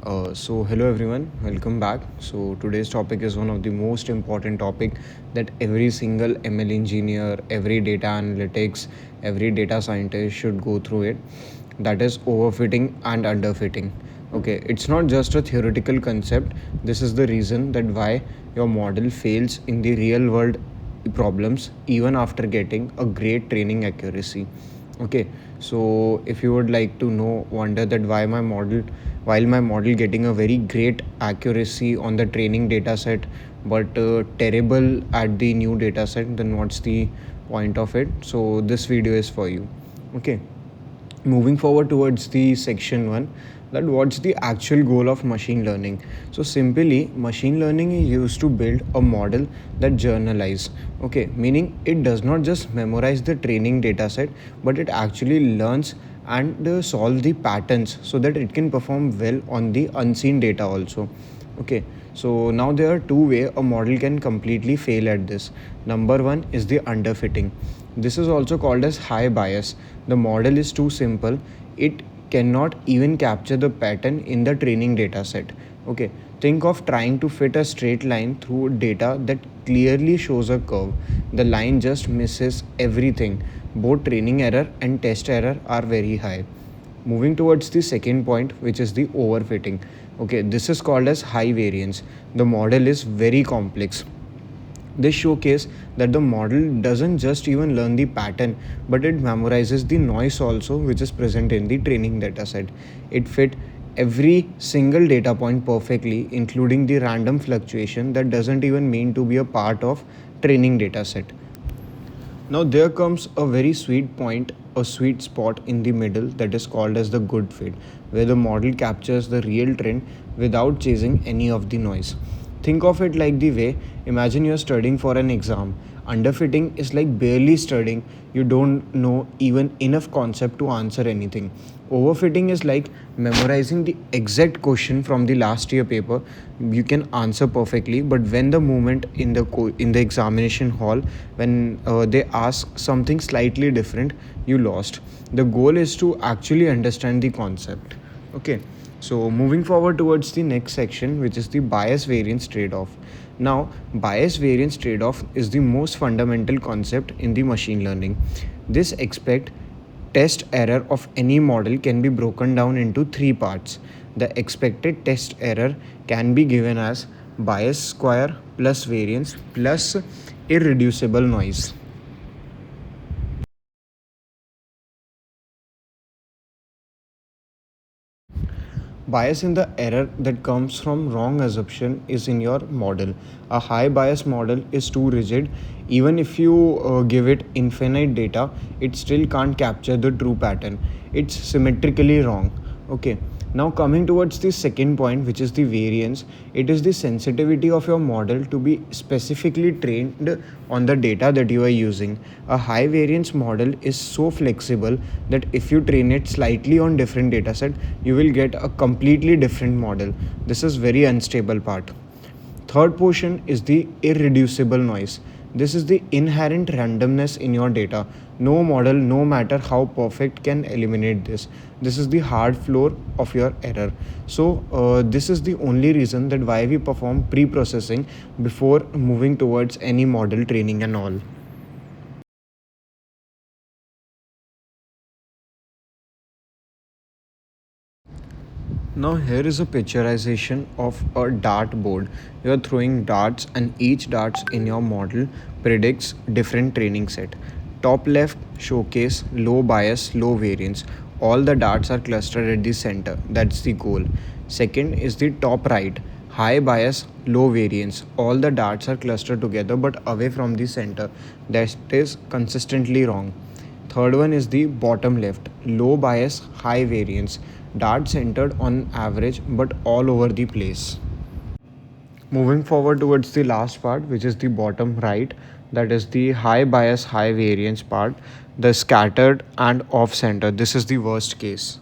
Hello everyone, welcome back. So today's topic is one of the most important topic that every single ML engineer, every data analytics, every data scientist should go through it. That is overfitting and underfitting. Okay, it's not just a theoretical concept. This is the reason that why your model fails in the real world problems even after getting a great training accuracy. Okay, so if you would like to know wonder that why my model while my model getting a very great accuracy on the training data set but terrible at the new data set, then what's the point of it? So this video is for you. Okay, moving forward towards the section 1, that what's the actual goal of machine learning. So simply machine learning is used to build a model that generalize. Okay, meaning it does not just memorize the training data set, but it actually learns and solve the patterns so that it can perform well on the unseen data also. Okay, so now there are two ways a model can completely fail at this. Number one is the underfitting. This is also called as high bias. The model is too simple, it cannot even capture the pattern in the training data set. Okay, think of trying to fit a straight line through data that clearly shows a curve. The line just misses everything. Both training error and test error are very high. Moving towards the second point, which is the overfitting. Okay, this is called as high variance. The model is very complex. This showcase that the model doesn't just even learn the pattern, but it memorizes the noise also, which is present in the training dataset. It fit every single data point perfectly, including the random fluctuation that doesn't even mean to be a part of training dataset. Now there comes a very sweet point, a sweet spot in the middle that is called as the good fit, where the model captures the real trend without chasing any of the noise. Think of it like the way imagine you're studying for an exam. Underfitting is like barely studying, you don't know even enough concept to answer anything. Overfitting is like memorizing the exact question from the last year paper. You can answer perfectly, but when the moment in the examination hall, when they ask something slightly different, you lost. The goal is to actually understand the concept. Okay, so moving forward towards the next section, which is the bias variance trade-off. Now, bias variance trade-off is the most fundamental concept in the machine learning. This expect test error of any model can be broken down into three parts. The expected test error can be given as bias square plus variance plus irreducible noise. Bias in the error that comes from wrong assumption is in your model. A high bias model is too rigid. Even if you give it infinite data, it still can't capture the true pattern. It's symmetrically wrong. Okay, now coming towards the second point, which is the variance. It is the sensitivity of your model to be specifically trained on the data that you are using. A high variance model is so flexible that if you train it slightly on different dataset, you will get a completely different model. This is very unstable part. Third portion is the irreducible noise. This is the inherent randomness in your data. No model, no matter how perfect, can eliminate this. This is the hard floor of your error. So this is the only reason that why we perform pre-processing before moving towards any model training and all. Now here is a picturization of a dart board. You are throwing darts and each darts in your model predicts different training set. Top left showcase low bias, low variance. All the darts are clustered at the center. That's the goal. Second is the top right. High bias, low variance. All the darts are clustered together but away from the center. That is consistently wrong. Third one is the bottom left, low bias, high variance, dart centered on average but all over the place. Moving forward towards the last part, which is the bottom right, that is the high bias, high variance part, the scattered and off center. This is the worst case.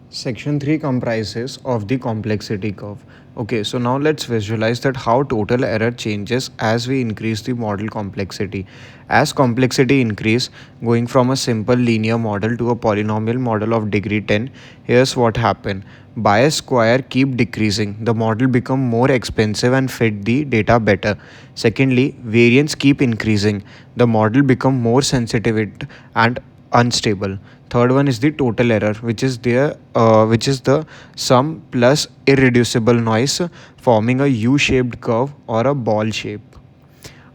Section 3 comprises of the complexity curve. Okay, so now let's visualize that how total error changes as we increase the model complexity. As complexity increase, going from a simple linear model to a polynomial model of degree 10, here's what happened. Bias square keep decreasing. The model become more expensive and fit the data better. Secondly, variance keep increasing. The model become more sensitive and unstable. Third one is the total error, which is the sum plus irreducible noise forming a U-shaped curve or a ball shape.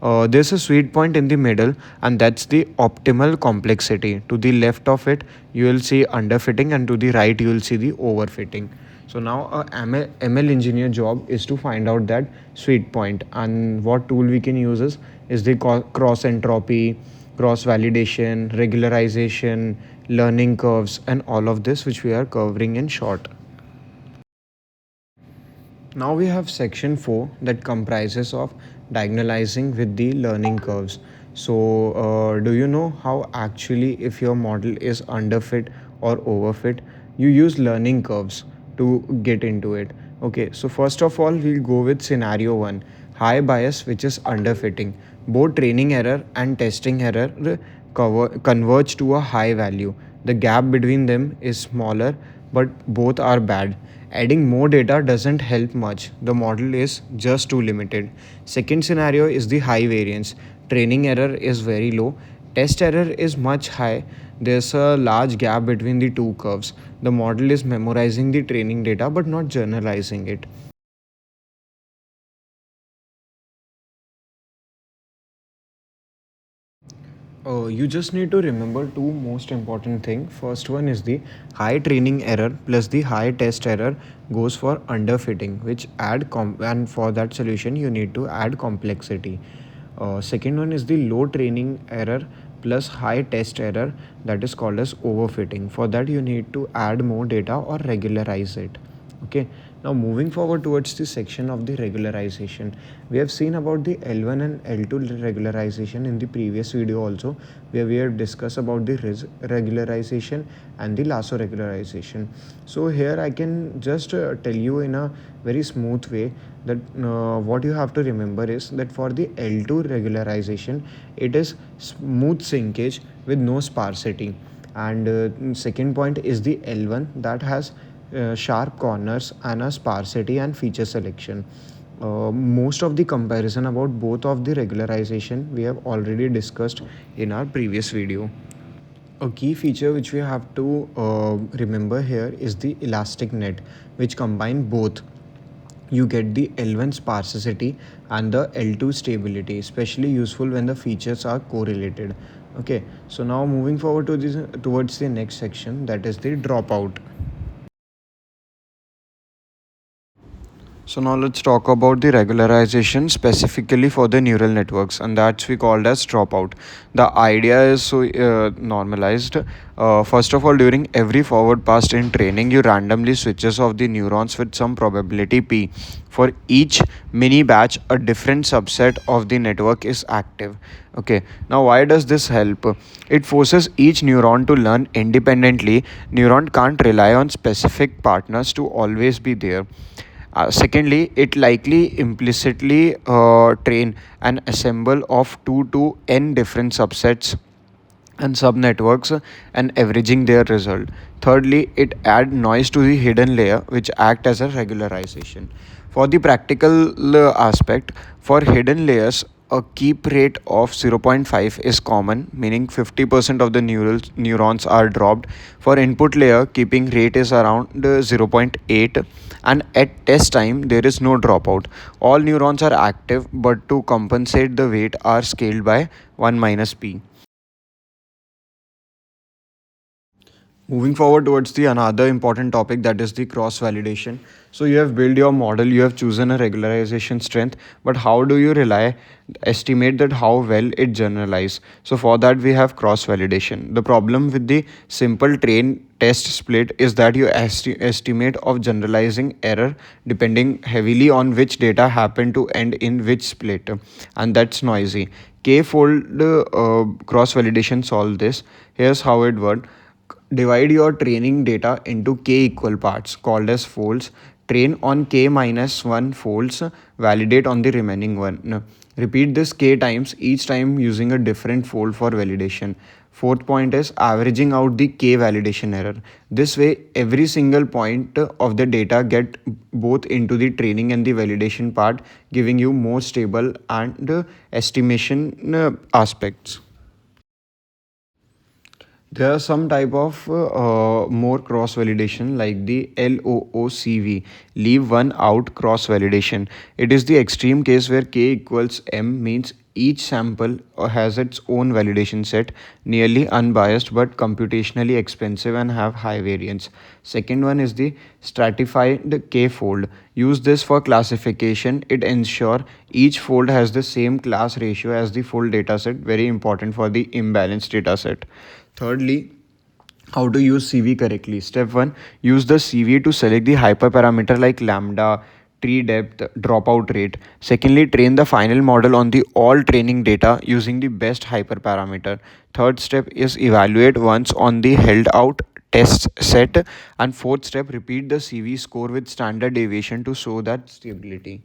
There's a sweet point in the middle, and that's the optimal complexity. To the left of it, you will see underfitting, and to the right, you will see the overfitting. So now, a ML engineer job is to find out that sweet point, and what tool we can use is the cross entropy, cross validation, regularization, learning curves, and all of this, which we are covering in short. Now we have section 4 that comprises of diagonalizing with the learning curves. So, do you know how actually if your model is underfit or overfit, you use learning curves to get into it. Okay, so first of all, we'll go with scenario 1, high bias, which is underfitting. Both training error and testing error converge to a high value. The gap between them is smaller, but both are bad. Adding more data doesn't help much. The model is just too limited. Second scenario is the high variance. Training error is very low. Test error is much high. There's a large gap between the two curves. The model is memorizing the training data but not generalizing it. You just need to remember two most important things. First one is the high training error plus the high test error goes for underfitting, which and for that solution you need to add complexity. Second one is the low training error plus high test error, that is called as overfitting. For that you need to add more data or regularize it. Okay, now moving forward towards the section of the regularization, we have seen about the L1 and L2 regularization in the previous video also, where we have discussed about the regularization and the lasso regularization. So here I can just tell you in a very smooth way that what you have to remember is that for the L2 regularization, it is smooth syncage with no sparsity, and second point is the L1 that has sharp corners and a sparsity and feature selection. Most of the comparison about both of the regularization we have already discussed in our previous video. A key feature which we have to remember here is the elastic net, which combine both. You get the L1 sparsity and the L2 stability, especially useful when the features are correlated. Okay, so now moving forward to this towards the next section, that is the dropout. So now let's talk about the regularization specifically for the neural networks, and that's we called as dropout. The idea is so normalized. First of all, during every forward pass in training, you randomly switches off the neurons with some probability p. For each mini batch, a different subset of the network is active. Okay, now why does this help? It forces each neuron to learn independently. Neuron can't rely on specific partners to always be there. Secondly, it likely implicitly train an assemble of 2 to n different subsets and subnetworks and averaging their result. Thirdly, it add noise to the hidden layer which act as a regularization. For the practical aspect, for hidden layers, a keep rate of 0.5 is common, meaning 50% of the neurons are dropped. For input layer, keeping rate is around 0.8, and at test time there is no dropout. All neurons are active, but to compensate the weight are scaled by 1 minus p. Moving forward towards the another important topic, that is the cross validation. So you have built your model, you have chosen a regularization strength, but how do you estimate that how well it generalize? So for that we have cross validation. The problem with the simple train test split is that you estimate of generalizing error depending heavily on which data happen to end in which split, and that's noisy. K-fold cross validation solve this. Here's how it works. Divide your training data into k equal parts called as folds. Train on k minus 1 folds, validate on the remaining one. Repeat this k times, each time using a different fold for validation. Fourth point is averaging out the k validation error. This way, every single point of the data get both into the training and the validation part, giving you more stable and estimation aspects. There are some type of more cross validation like the LOOCV, leave one out cross validation. It is the extreme case where k equals m, means each sample has its own validation set, nearly unbiased but computationally expensive and have high variance. Second one is the stratified k fold. Use this for classification. It ensure each fold has the same class ratio as the full dataset, very important for the imbalanced dataset. Thirdly, how to use CV correctly. Step 1, use the CV to select the hyperparameter like lambda, tree depth, dropout rate. Secondly, train the final model on the all training data using the best hyperparameter. Third step is evaluate once on the held out test set. And fourth step, repeat the CV score with standard deviation to show that stability.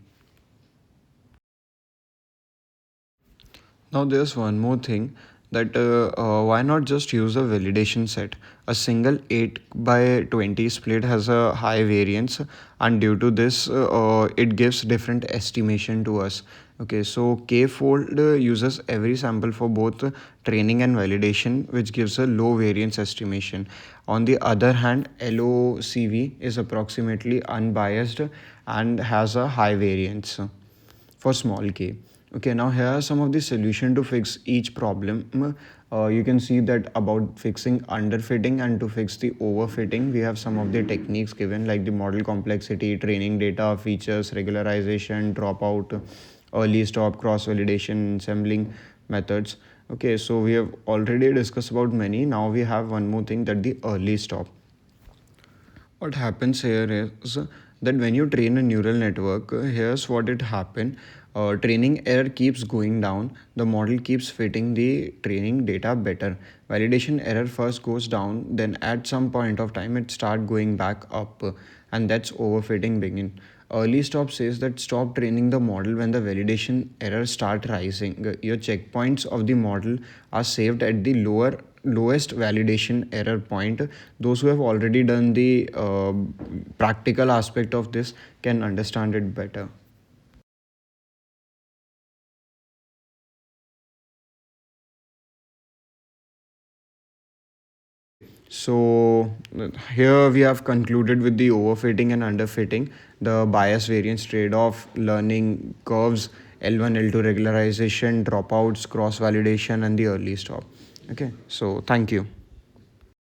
Now, there's one more thing that why not just use a validation set? A single 8 by 20 split has a high variance, and due to this, it gives different estimation to us. Okay, so K fold uses every sample for both training and validation, which gives a low variance estimation. On the other hand, LOCV is approximately unbiased and has a high variance for small k. Okay, now here are some of the solution to fix each problem. You can see that about fixing underfitting, and to fix the overfitting we have some of the techniques given like the model complexity, training data, features, regularization, dropout, early stop, cross validation, assembling methods. Okay, so we have already discussed about many. Now we have one more thing, that the early stop. What happens here is that when you train a neural network, here's what it happen. Training error keeps going down, the model keeps fitting the training data better. Validation error first goes down, then at some point of time it start going back up, and that's overfitting begin. Early stop says that stop training the model when the validation errors start rising. Your checkpoints of the model are saved at the lowest validation error point. Those who have already done the practical aspect of this can understand it better. So here we have concluded with the overfitting and underfitting, the bias variance trade-off, learning curves, L1, L2 regularization, dropouts, cross validation, and the early stop. Okay, so thank you.